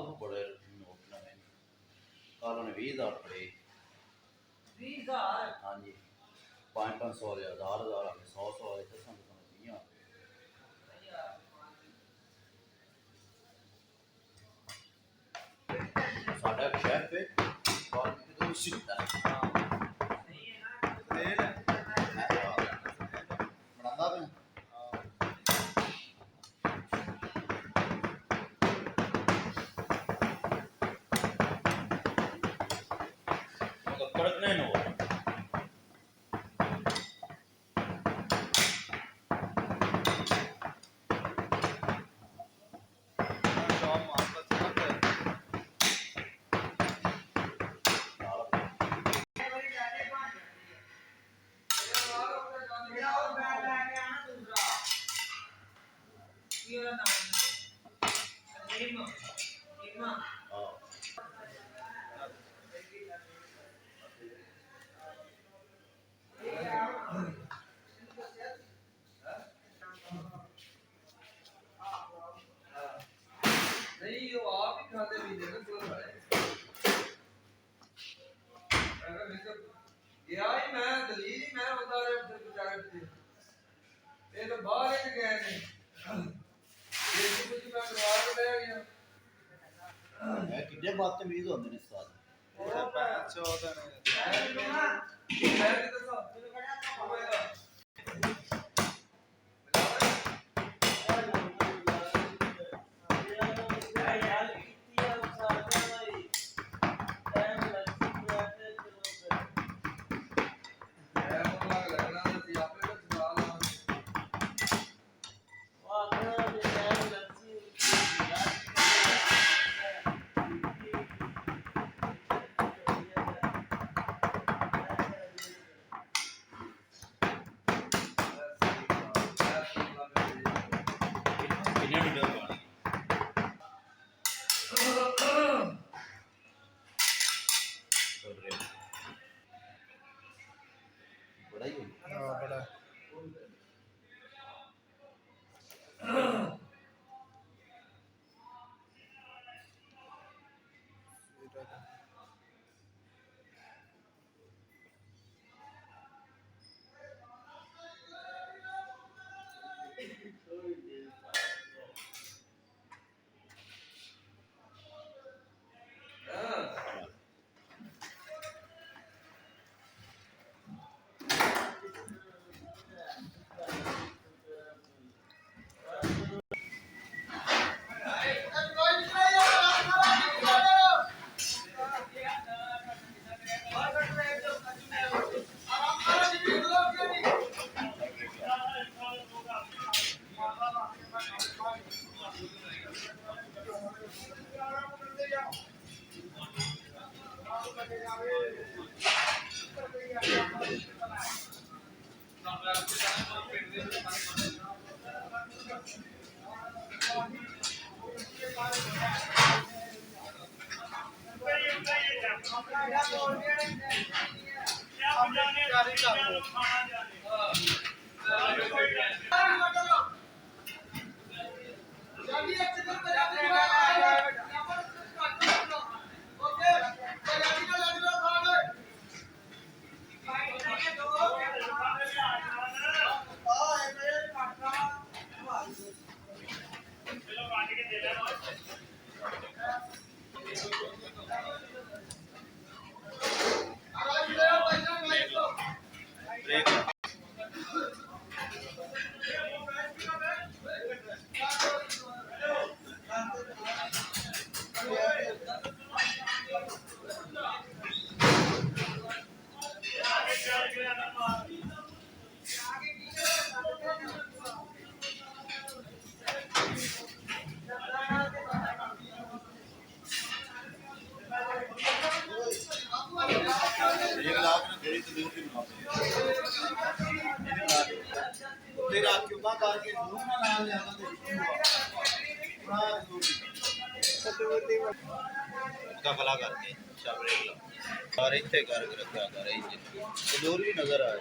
ਨੂੰ ਬੜੇ ਨੋਟ ਨਵੇਂ ਕੱਲ ਉਹਨੇ 20,000 ਫੜੇ 20,000 ਹਾਂਜੀ 500 ਵਾਲੇ 1000 ਵਾਲੇ 100 ਵਾਲੇ ਤੇ ਸਾਨੂੰ 20 ਸਾਡਾ ਸ਼ੈਫ ਹੈ ਬਹੁਤ ਕਿਦੋਂ ਸਿੱਧਾ ਸਹੀ ਹੈ ਨਾ ਬਣਾਉਂਦਾ ਪਿਆ कड़क नहीं हो नहीं वो आप ही खाते भी देखो कोई है अगर मैं गया ही मैं दलील ही मैं बता रहा हूं जाकर ये तो बाहर ही गए नहीं ये कुछ मैं करवा के ले गया मैं कितने बदतमीज होंगे ने साथ वो पैच होता है मैं भी तो साथ में खड़ा था बड़ा ही हाँ बड़ा कला करके और इतने कर रखा कर दूर भी नजर आ